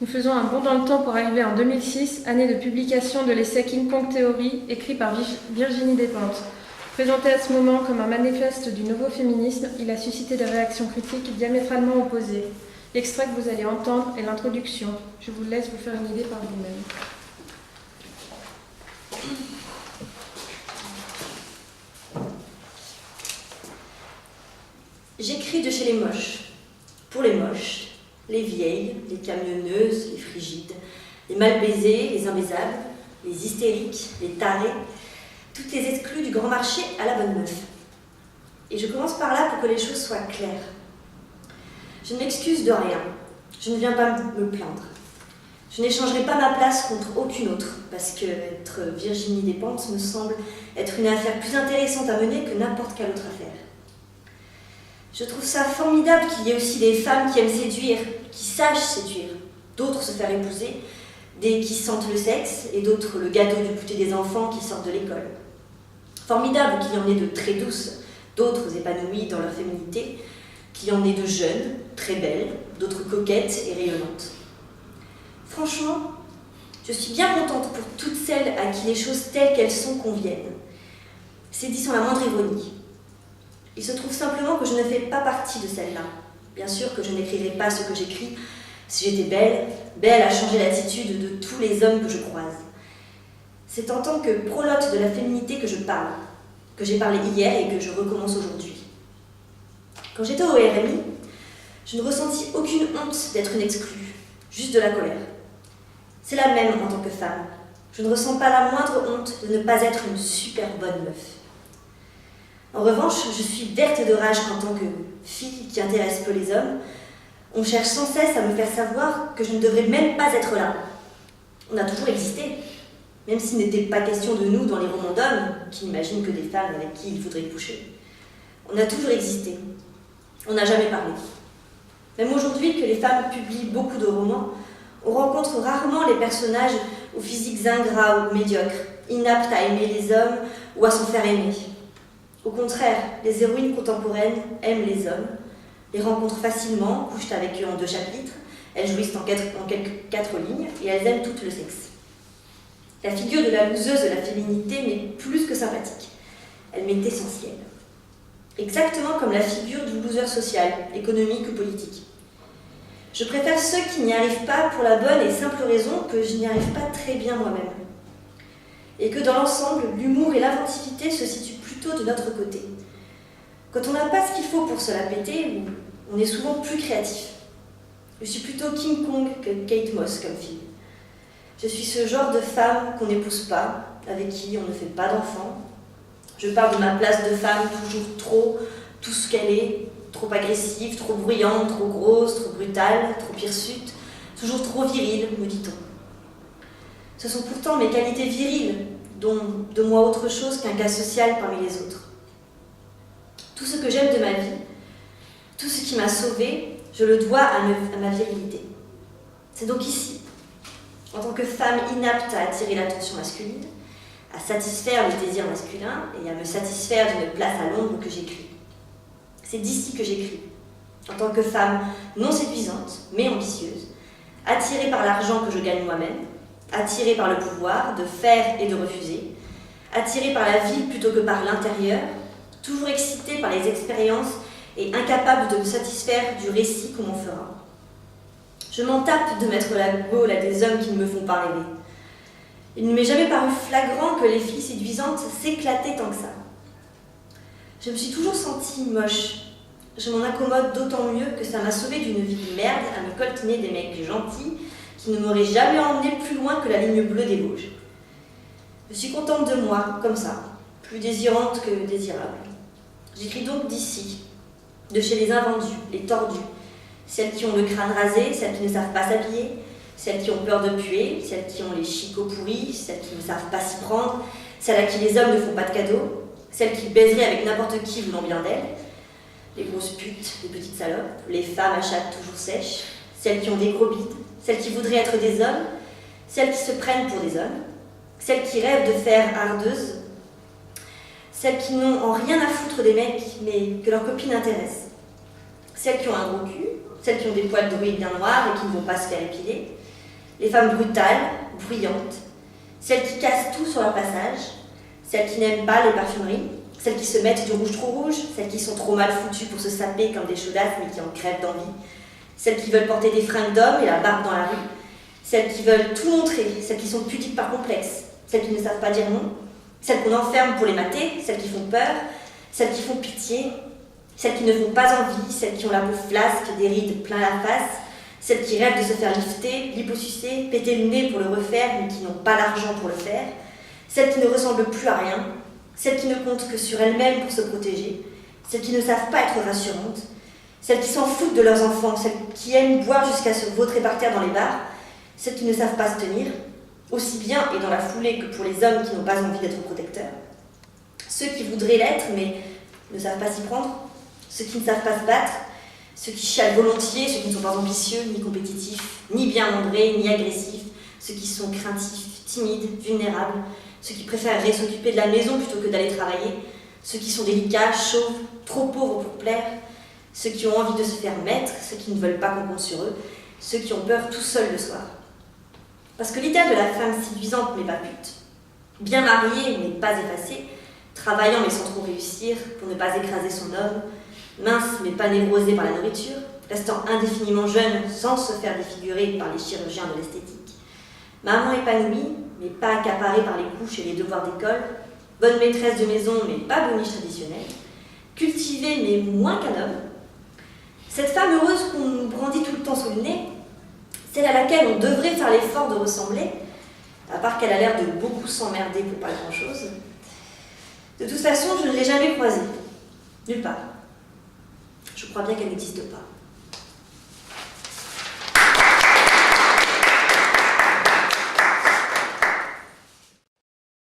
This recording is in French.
Nous faisons un bond dans le temps pour arriver en 2006, année de publication de l'essai King Kong Theory, écrit par Virginie Despentes. Présenté à ce moment comme un manifeste du nouveau féminisme, il a suscité des réactions critiques diamétralement opposées. L'extrait que vous allez entendre est l'introduction. Je vous laisse vous faire une idée par vous-même. J'écris de chez les moches, pour les moches, les vieilles, les camionneuses, les frigides, les mal baisées, les imbaisables, les hystériques, les tarés, toutes les exclues du grand marché à la bonne meuf. Et je commence par là pour que les choses soient claires. Je ne m'excuse de rien, je ne viens pas me plaindre. Je n'échangerai pas ma place contre aucune autre, parce que être Virginie Despentes me semble être une affaire plus intéressante à mener que n'importe quelle autre affaire. Je trouve ça formidable qu'il y ait aussi des femmes qui aiment séduire, qui sachent séduire, d'autres se faire épouser, des qui sentent le sexe et d'autres le gâteau du goûter des enfants qui sortent de l'école. Formidable qu'il y en ait de très douces, d'autres épanouies dans leur féminité, qu'il y en ait de jeunes, très belles, d'autres coquettes et rayonnantes. Franchement, je suis bien contente pour toutes celles à qui les choses telles qu'elles sont conviennent. C'est dit sans la moindre ironie. Il se trouve simplement que je ne fais pas partie de celle-là. Bien sûr que je n'écrirais pas ce que j'écris si j'étais belle, belle à changer l'attitude de tous les hommes que je croise. C'est en tant que prolote de la féminité que je parle, que j'ai parlé hier et que je recommence aujourd'hui. Quand j'étais au RMI, je ne ressentis aucune honte d'être une exclue, juste de la colère. C'est la même en tant que femme. Je ne ressens pas la moindre honte de ne pas être une super bonne meuf. En revanche, je suis verte de rage qu'en tant que fille qui intéresse peu les hommes, on cherche sans cesse à me faire savoir que je ne devrais même pas être là. On a toujours existé, même s'il n'était pas question de nous dans les romans d'hommes, qui n'imaginent que des femmes avec qui il faudrait coucher. On a toujours existé. On n'a jamais parlé. Même aujourd'hui que les femmes publient beaucoup de romans, on rencontre rarement les personnages aux physiques ingrats ou médiocres, inaptes à aimer les hommes ou à s'en faire aimer. Au contraire, les héroïnes contemporaines aiment les hommes, les rencontrent facilement, couchent avec eux en 2 chapitres, elles jouissent en 4 lignes et elles aiment toutes le sexe. La figure de la loseuse de la féminité m'est plus que sympathique. Elle m'est essentielle. Exactement comme la figure du loser social, économique ou politique. Je préfère ceux qui n'y arrivent pas pour la bonne et simple raison que je n'y arrive pas très bien moi-même. Et que dans l'ensemble, l'humour et l'inventivité se situent plutôt de notre côté. Quand on n'a pas ce qu'il faut pour se la péter, on est souvent plus créatif. Je suis plutôt King Kong que Kate Moss comme fille. Je suis ce genre de femme qu'on n'épouse pas, avec qui on ne fait pas d'enfants. Je parle de ma place de femme toujours trop, tout ce qu'elle est, trop agressive, trop bruyante, trop grosse, trop brutale, trop hirsute, toujours trop virile, me dit-on. Ce sont pourtant mes qualités viriles, dont de moi autre chose qu'un cas social parmi les autres. Tout ce que j'aime de ma vie, tout ce qui m'a sauvée, je le dois à ma virilité. C'est donc ici, en tant que femme inapte à attirer l'attention masculine, à satisfaire le désir masculin et à me satisfaire d'une place à l'ombre que j'écris. C'est d'ici que j'écris, en tant que femme non séduisante, mais ambitieuse, attirée par l'argent que je gagne moi-même, attirée par le pouvoir de faire et de refuser, attirée par la vie plutôt que par l'intérieur, toujours excitée par les expériences et incapable de me satisfaire du récit qu'on m'en fera. Je m'en tape de mettre la gaule à des hommes qui ne me font pas rêver. Il ne m'est jamais paru flagrant que les filles séduisantes s'éclataient tant que ça. Je me suis toujours sentie moche. Je m'en accommode d'autant mieux que ça m'a sauvée d'une vie de merde à me coltiner des mecs gentils qui ne m'auraient jamais emmené plus loin que la ligne bleue des Vosges. Je suis contente de moi, comme ça, plus désirante que désirable. J'écris donc d'ici, de chez les invendus, les tordus, celles qui ont le crâne rasé, celles qui ne savent pas s'habiller, celles qui ont peur de puer, celles qui ont les chicots pourris, celles qui ne savent pas s'y prendre, celles à qui les hommes ne font pas de cadeaux, celles qui baiseraient avec n'importe qui voulant bien d'elles, les grosses putes, les petites salopes, les femmes à chatte toujours sèches, celles qui ont des gros bides, celles qui voudraient être des hommes, celles qui se prennent pour des hommes, celles qui rêvent de faire ardeuses, celles qui n'ont en rien à foutre des mecs, mais que leurs copines intéressent, celles qui ont un gros cul, celles qui ont des poils dorés bien noirs et qui ne vont pas se faire épiler, les femmes brutales, bruyantes, celles qui cassent tout sur leur passage, celles qui n'aiment pas les parfumeries, celles qui se mettent du rouge trop rouge, celles qui sont trop mal foutues pour se saper comme des chaudasses mais qui en crèvent d'envie, celles qui veulent porter des fringues d'hommes et la barbe dans la rue, celles qui veulent tout montrer, celles qui sont pudiques par complexe, celles qui ne savent pas dire non, celles qu'on enferme pour les mater, celles qui font peur, celles qui font pitié, celles qui ne font pas envie, celles qui ont la peau flasque, des rides plein la face, celles qui rêvent de se faire lifter, liposucer, péter le nez pour le refaire mais qui n'ont pas l'argent pour le faire, celles qui ne ressemblent plus à rien, celles qui ne comptent que sur elles-mêmes pour se protéger, celles qui ne savent pas être rassurantes, celles qui s'en foutent de leurs enfants, celles qui aiment boire jusqu'à se vautrer par terre dans les bars, celles qui ne savent pas se tenir, aussi bien et dans la foulée que pour les hommes qui n'ont pas envie d'être protecteurs, ceux qui voudraient l'être mais ne savent pas s'y prendre, ceux qui ne savent pas se battre, ceux qui chialent volontiers, ceux qui ne sont pas ambitieux, ni compétitifs, ni bien membrés, ni agressifs, ceux qui sont craintifs, timides, vulnérables, ceux qui préféreraient s'occuper de la maison plutôt que d'aller travailler, ceux qui sont délicats, chauves, trop pauvres pour plaire, ceux qui ont envie de se faire mettre, ceux qui ne veulent pas qu'on compte sur eux, ceux qui ont peur tout seuls le soir. Parce que l'idéal de la femme séduisante mais pas pute, bien mariée mais pas effacée, travaillant mais sans trop réussir pour ne pas écraser son homme, mince mais pas névrosée par la nourriture, restant indéfiniment jeune sans se faire défigurer par les chirurgiens de l'esthétique, maman épanouie mais pas accaparée par les couches et les devoirs d'école, bonne maîtresse de maison mais pas boniche traditionnelle, cultivée mais moins qu'un homme, cette femme heureuse qu'on nous brandit tout le temps sous le nez, celle à laquelle on devrait faire l'effort de ressembler, à part qu'elle a l'air de beaucoup s'emmerder pour pas grand-chose. De toute façon, je ne l'ai jamais croisée. Nulle part. Je crois bien qu'elle n'existe pas.